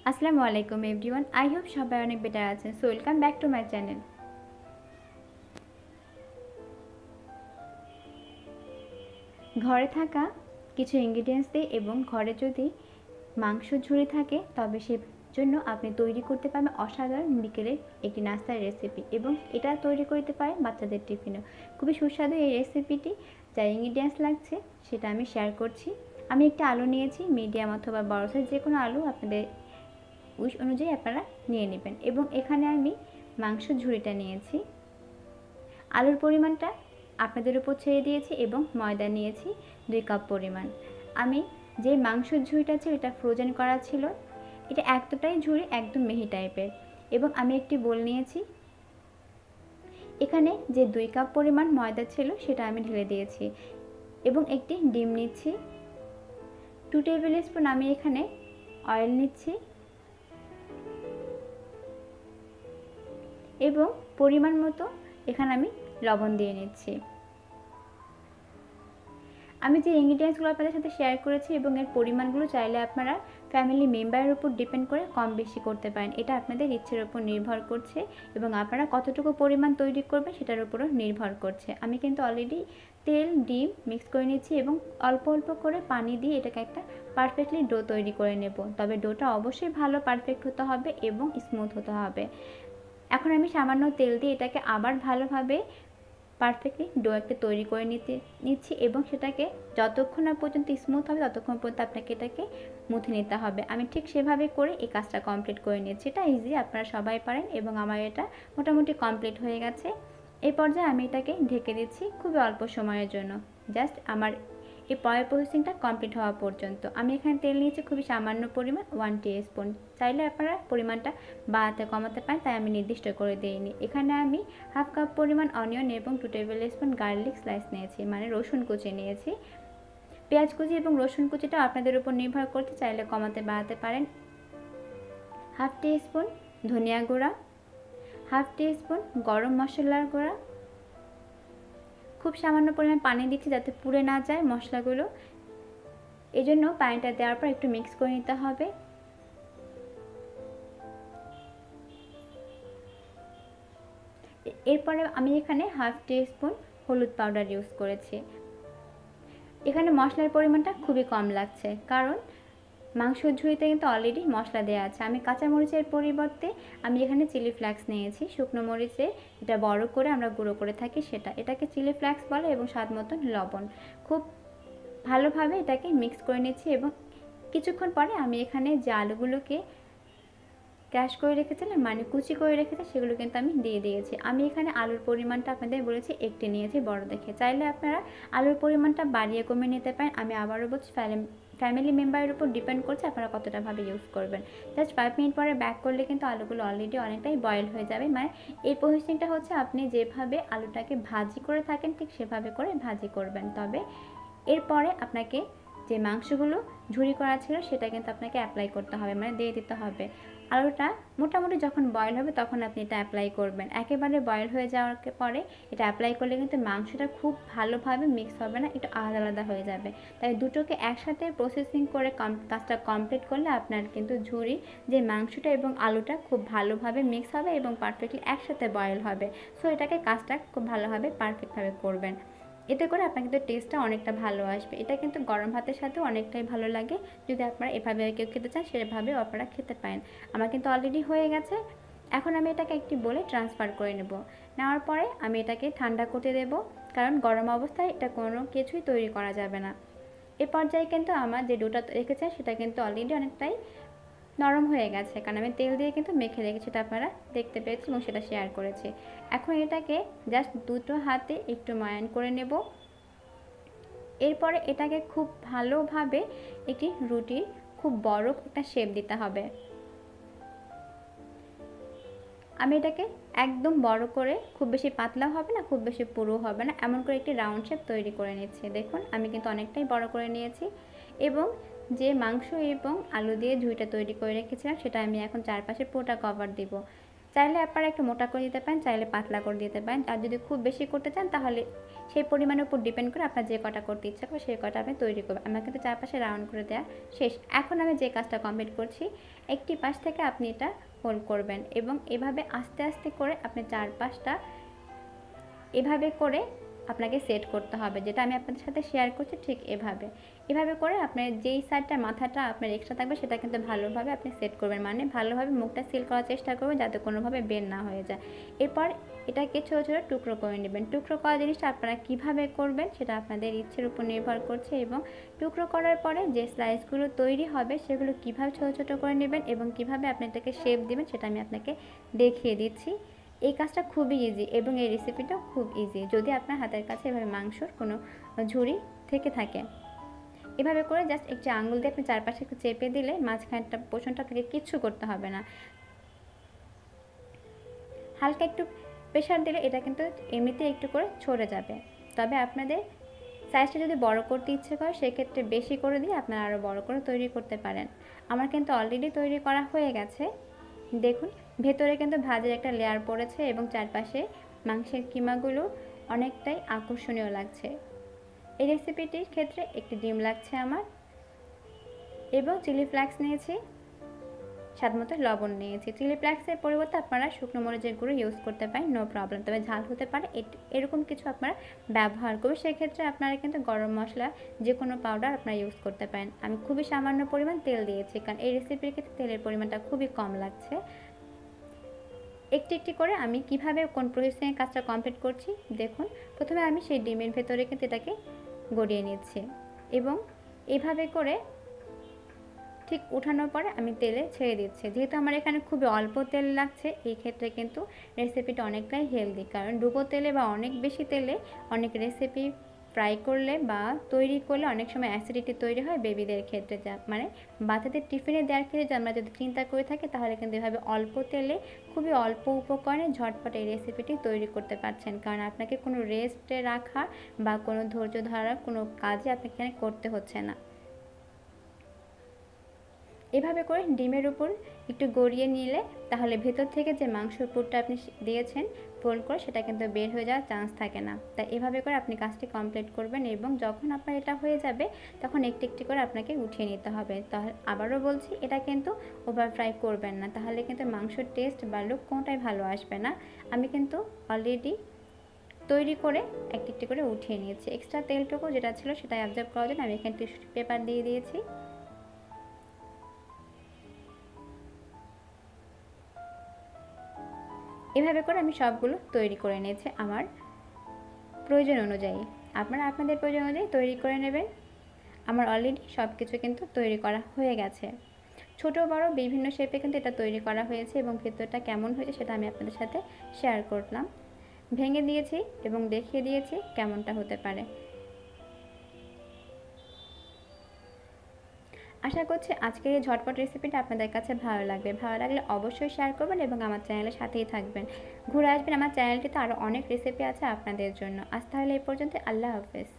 আসসালামু আলাইকুম everyone. I hope সবাই অনেক বেটার আছেন। So welcome back to my channel. ঘরে থাকা কিছু ইনগ্রিডিয়েন্টস দিয়ে এবং ঘরে যদি মাংস ঝুরি থাকে তবে সে জন্য আপনি তৈরি করতে পারবেন অসাধারণ বিকেলের একটি নাস্তার রেসিপি, এবং এটা তৈরি করতে পারেন বাচ্চাদের টিফিনও। খুবই সুস্বাদু এই রেসিপিটি। যা ইনগ্রিডিয়েন্টস লাগছে সেটা আমি শেয়ার করছি। আমি একটা আলু নিয়েছি, মিডিয়াম অথবা বড় সাইজ যে কোনো আলু আপনাদের উইশ অনুযায়ী আপনারা নিয়ে নেবেন। এবং এখানে আমি মাংস ঝুড়িটা নিয়েছি। আলুর পরিমাণটা আপনাদের উপর ছেড়ে দিয়েছি এবং ময়দা নিয়েছি 2 কাপ পরিমাণ। আমি যে মাংসের ঝুড়িটা ছিল এটা ফ্রোজেন করা ছিল। এটা এতটাই ঝুড়ি, একদম মিহি টাইপের। এবং আমি একটি বোল নিয়েছি। এখানে যে 2 কাপ পরিমাণ ময়দা ছিল সেটা আমি ঢেলে দিয়েছি এবং একটি ডিম নিচ্ছি। 2 টেবিল স্পুন আমি এখানে অয়েল নিচ্ছি এবং পরিমাণ মতো এখানে আমি লবণ দিয়ে নিচ্ছি। আমি যে ইনগ্রিডিয়েন্টসগুলো আপনাদের সাথে শেয়ার করেছি এবং এর পরিমাণগুলো চাইলে আপনারা ফ্যামিলি মেম্বারের উপর ডিপেন্ড করে কম বেশি করতে পারেন। এটা আপনাদের ইচ্ছের উপর নির্ভর করছে এবং আপনারা কতটুকু পরিমাণ তৈরি করবেন সেটার উপরও নির্ভর করছে। আমি কিন্তু অলরেডি তেল ডিম মিক্স করে নিচ্ছি এবং অল্প অল্প করে পানি দিয়ে এটাকে একটা পারফেক্টলি ডো তৈরি করে নেব। তবে ডোটা অবশ্যই ভালো পারফেক্ট হতে হবে এবং স্মুথ হতে হবে। এখন আমি সামান্য তেল দিয়ে এটাকে আবার ভালোভাবে পারফেক্টলি ডো একটা তৈরি করে নিচ্ছি এবং সেটাকে যতক্ষণ না পর্যন্ত স্মুথ হবে ততক্ষণ পর্যন্ত আপনাকে এটাকে মুথে নিতে হবে। আমি ঠিক সেভাবে করে এই কাজটা কমপ্লিট করে নিচ্ছি। এটা ইজি, আপনারা সবাই পারেন এবং আমার এটা মোটামুটি কমপ্লিট হয়ে গেছে। এই পর্যায়ে আমি এটাকে ঢেকে দিচ্ছি খুবই অল্প সময়ের জন্য, জাস্ট আমার এই পরের প্রসেসিংটা কমপ্লিট হওয়া পর্যন্ত। আমি এখানে তেল নিয়েছি খুবই সামান্য পরিমাণ 1 টিস্পুন। চাইলে আপনারা পরিমাণটা বাড়াতে কমাতে পারেন, তাই আমি নির্দিষ্ট করে দিইনি। এখানে আমি হাফ কাপ পরিমাণ অনিয়ন এবং 2 টেবিল স্পুন গার্লিক স্লাইস নিয়েছি, মানে রসুন কুচি নিয়েছি। পেঁয়াজ কুচি এবং রসুন কুচিটা আপনাদের উপর নির্ভর করতে, চাইলে কমাতে বাড়াতে পারেন। হাফ টিস্পুন ধনিয়া গুঁড়া, হাফ টিস্পুন গরম মশলার গুঁড়া। খুব সামান্য পরিমাণ পানি দিচ্ছি যাতে পুড়ে না যায় মশলাগুলো, এই জন্য পানিটা দেওয়ার পর একটু মিক্স করে নিতে হবে। এরপরে আমি এখানে হাফ টিস্পুন হলুদ পাউডার ইউজ করেছি। এখানে মশলার পরিমাণটা খুবই কম লাগছে, কারণ মাংসর ঝুড়িতে কিন্তু অলরেডি মশলা দেওয়া আছে। আমি কাঁচামরিচের পরিবর্তে আমি এখানে চিলি ফ্লেক্স নিয়েছি, শুকনো মরিচে এটা বড় করে আমরা গুঁড়ো করে থাকি সেটা, এটাকে চিলি ফ্লেক্স বলে, এবং স্বাদ মতন লবণ। খুব ভালোভাবে এটাকে মিক্স করে নিচ্ছি এবং কিছুক্ষণ পরে আমি এখানে যে আলুগুলোকে ক্রাশ করে রেখেছিলাম, মানে কুচি করে রেখেছি, সেগুলো কিন্তু আমি দিয়ে দিয়েছি। আমি এখানে আলুর পরিমাণটা আপনাদের বলেছি একটি নিয়েছি বড় দেখে, চাইলে আপনারা আলুর পরিমাণটা বাড়িয়ে কমিয়ে নিতে পারেন। আমি আবারও বলছি ফ্যামিলি মেম্বারের উপর ডিপেন্ড করছে আপনারা কতটা ভাবে ইউজ করবেন। জাস্ট 5 মিনিট পরে ব্যাক করলে কিন্তু আলুগুলো অলরেডি অনেকটাই বয়েল হয়ে যাবে। মানে এই প্রসেসিংটা হচ্ছে আপনি যেভাবে আলুটাকে ভাজি করে থাকেন ঠিক সেভাবে করে ভাজি করবেন। তবে এরপরে আপনাকে যে মাংসগুলো ঝুরি করা ছিল সেটা কিন্তু আপনাকে অ্যাপ্লাই করতে হবে, মানে দিয়ে দিতে হবে। আলুটা মোটামুটি যখন বয়েল হবে তখন আপনি এটা অ্যাপ্লাই করবেন। একেবারে বয়েল হয়ে যাওয়ার পরে এটা অ্যাপ্লাই করলে কিন্তু মাংসটা খুব ভালোভাবে মিক্স হবে না, একটু আলাদা আলাদা হয়ে যাবে। তাই দুটোকে একসাথে প্রসেসিং করে কাজটা কমপ্লিট করলে আপনার কিন্তু ঝুরি যে মাংসটা এবং আলুটা খুব ভালোভাবে মিক্স হবে এবং পারফেক্টলি একসাথে বয়েল হবে। সো এটাকে কাজটা খুব ভালোভাবে পারফেক্টভাবে করবেন, এতে করে আপনার কিন্তু টেস্টটা অনেকটা ভালো আসবে। এটা কিন্তু গরম ভাতের সাথেও অনেকটাই ভালো লাগে। যদি আপনারা এভাবে কেউ খেতে চান সেভাবেও আপনারা খেতে পারেন। আমার কিন্তু অলরেডি হয়ে গেছে। এখন আমি এটাকে একটি বলে ট্রান্সফার করে নেব। নেওয়ার পরে আমি এটাকে ঠান্ডা করতে দেব, কারণ গরম অবস্থায় এটা কোনো কিছুই তৈরি করা যাবে না। এ পর্যায়ে কিন্তু আমার যে ডোটা রেখেছে সেটা কিন্তু অলরেডি অনেকটাই নরম হয়ে গেছে, কারণ আমি তেল দিয়ে কিন্তু মেখে রেখেছি, সেটা আপনারা দেখতে পেয়েছি এবং সেটা শেয়ার করেছি। এখন এটাকে জাস্ট দুটো হাতে একটু ময়ান করে নেব। এরপরে এটাকে খুব ভালোভাবে একটি রুটির খুব বড় একটা শেপ দিতে হবে। আমি এটাকে একদম বড় করে, খুব বেশি পাতলা হবে না খুব বেশি পুরো হবে না, এমন করে একটি রাউন্ড শেপ তৈরি করে নিচ্ছি। দেখুন আমি কিন্তু অনেকটাই বড় করে নিয়েছি এবং যে মাংস এবং আলু দিয়ে ঝুড়িটা তৈরি করে রেখেছিলাম সেটা আমি এখন চারপাশে পুরোটা কভার দিব। চাইলে আপনারা একটু মোটা করে দিতে পারেন, চাইলে পাতলা করে দিতে পারেন। আর যদি খুব বেশি করতে চান তাহলে সেই পরিমাণের উপর ডিপেন্ড করে আপনার যে কটা করতে ইচ্ছা করে সেই কটা আপনি তৈরি করবেন। আমার কিন্তু চারপাশে রাউন্ড করে দেওয়া শেষ। এখন আমি যে কাজটা কমপ্লিট করছি, একটি পাশ থেকে আপনি এটা হোল্ড করবেন এবং এভাবে আস্তে আস্তে করে আপনি চারপাশটা এভাবে করে আপনাকে সেট করতে হবে, যেটা আমি আপনাদের সাথে শেয়ার করছি ঠিক এভাবে করে আপনার যেই সাইডটা মাথাটা আপনার এক্সট্রা থাকবে সেটা কিন্তু ভালোভাবে আপনি সেট করবেন, মানে ভালোভাবে মুখটা সিল করার চেষ্টা করবেন যাতে কোনোভাবে বের না হয়ে যায়। এরপর এটাকে ছোটো ছোটো টুকরো করে নেবেন। টুকরো করা জিনিসটা আপনারা কীভাবে করবেন সেটা আপনাদের ইচ্ছের উপর নির্ভর করছে, এবং টুকরো করার পরে যে স্লাইসগুলো তৈরি হবে সেগুলো কীভাবে ছোটো ছোটো করে নেবেন এবং কীভাবে আপনি এটাকে শেপ দেবেন সেটা আমি আপনাকে দেখিয়ে দিচ্ছি। এই কাজটা খুবই ইজি এবং এই রেসিপিটাও খুব ইজি যদি আপনার হাতের কাছে এভাবে মাংসর কোনো ঝুড়ি থেকে থাকে। এভাবে করে জাস্ট একটি আঙুল দিয়ে আপনি চারপাশে একটু চেপে দিলে মাঝখানটা পোষণটা আপনাকে কিচ্ছু করতে হবে না। হালকা একটু প্রেশার দিলে এটা কিন্তু এমনিতে একটু করে ছড়ে যাবে। তবে আপনাদের সাইজটা যদি বড় করতে ইচ্ছে করে সেক্ষেত্রে বেশি করে দিয়ে আপনারা আরও বড় করে তৈরি করতে পারেন। আমার কিন্তু অলরেডি তৈরি করা হয়ে গেছে। দেখুন ভেতরে কিন্তু ভাজের একটা লেয়ার পড়েছে এবং চারপাশে মাংসের কিমাগুলো অনেকটাই আকর্ষণীয় লাগছে। এই রেসিপিটির ক্ষেত্রে একটি ডিম লাগছে আমার, এবং চিলি ফ্লেক্স নিয়েছি, স্বাদমতো লবণ নিয়েছি। চিলি ফ্লেক্সের পরিবর্তে আপনারা শুকনো মরিচের গুঁড়ো ইউজ করতে পারেন, নো প্রবলেম। তবে ঝাল হতে পারে এরকম কিছু আপনারা ব্যবহার করবেন। সেক্ষেত্রে আপনারা কিন্তু গরম মশলা যে কোনো পাউডার আপনারা ইউজ করতে পারেন। আমি খুবই সামান্য পরিমাণ তেল দিয়েছি, কারণ এই রেসিপির ক্ষেত্রে তেলের পরিমাণটা খুবই কম লাগছে। একটি একটি করে আমি কিভাবে কোন প্রসেসিংয়ে কাজটা কমপ্লিট করছি দেখুন। প্রথমে আমি সেই ডিমের ভেতরে কিন্তু এটাকে গড়িয়ে নিচ্ছি এবং এভাবে করে ঠিক উঠানোর পরে আমি তেলে ছেড়ে দিচ্ছি। যেহেতু আমার এখানে খুবই অল্প তেল লাগছে, এই ক্ষেত্রে কিন্তু রেসিপিটা অনেকটাই হেলদি, কারণ ডুবো তেলে বা অনেক বেশি তেলে অনেক রেসিপি ফ্রাই করলে বা তৈরি করলে অনেক সময় অ্যাসিডিটি তৈরি হয় বেবিদের ক্ষেত্রে, যা মানে বাচ্চাদের টিফিনে দেওয়ার ক্ষেত্রে আমরা যদি চিন্তা করে থাকি তাহলে কিন্তু এভাবে অল্প তেলে খুবই অল্প উপকরণে ঝটপট এই রেসিপিটি তৈরি করতে পারছেন, কারণ আপনাকে কোনো রেস্টে রাখা বা কোনো ধৈর্য ধরার কোনো কাজই আপনাকে এখানে করতে হচ্ছে না। এভাবে করে ডিমের উপর একটু গড়িয়ে নিলে তাহলে ভেতর থেকে যে মাংসের পুরটা আপনি দিয়েছেন ফোল্ড করে সেটা কিন্তু বের হয়ে যাওয়ার চান্স থাকে না। তাই এভাবে করে আপনি কাজটি কমপ্লিট করবেন এবং যখন আপনার এটা হয়ে যাবে তখন একটি একটি করে আপনাকে উঠিয়ে নিতে হবে। তাহলে আবারও বলছি, এটা কিন্তু ওভার ফ্রাই করবেন না, তাহলে কিন্তু মাংসের টেস্ট বা লুক কোনোটাই ভালো আসবে না। আমি কিন্তু অলরেডি তৈরি করে একটি একটি করে উঠিয়ে নিয়েছি। এক্সট্রা তেলটুকু যেটা ছিল সেটা অ্যাবজর্ব করার জন্য আমি এখানে টিস্যু পেপার দিয়ে দিয়েছি। এভাবে করে আমি সবগুলো তৈরি করে নিয়েছি আমার প্রয়োজন অনুযায়ী। আপনারা আপনাদের প্রয়োজন অনুযায়ী তৈরি করে নেবেন। আমার অলরেডি সব কিছু কিন্তু তৈরি করা হয়ে গেছে। ছোট বড় বিভিন্ন শেপে কিন্তু এটা তৈরি করা হয়েছে এবং ভেতরটা কেমন হয়েছে সেটা আমি আপনাদের সাথে শেয়ার করলাম। ভেঙে দিয়েছি এবং দেখিয়ে দিয়েছি কেমনটা হতে পারে। আশা করছি আজকের এই ঝটপট রেসিপিটা আপনাদের কাছে ভালো লাগবে। ভালো লাগলে অবশ্যই শেয়ার করবেন এবং আমার চ্যানেলের সাথেই থাকবেন। ঘুরে আসবেন, আমার চ্যানেলটিতে আরও অনেক রেসিপি আছে আপনাদের জন্য। আজ তাহলে এই পর্যন্ত, আল্লাহ হাফেজ।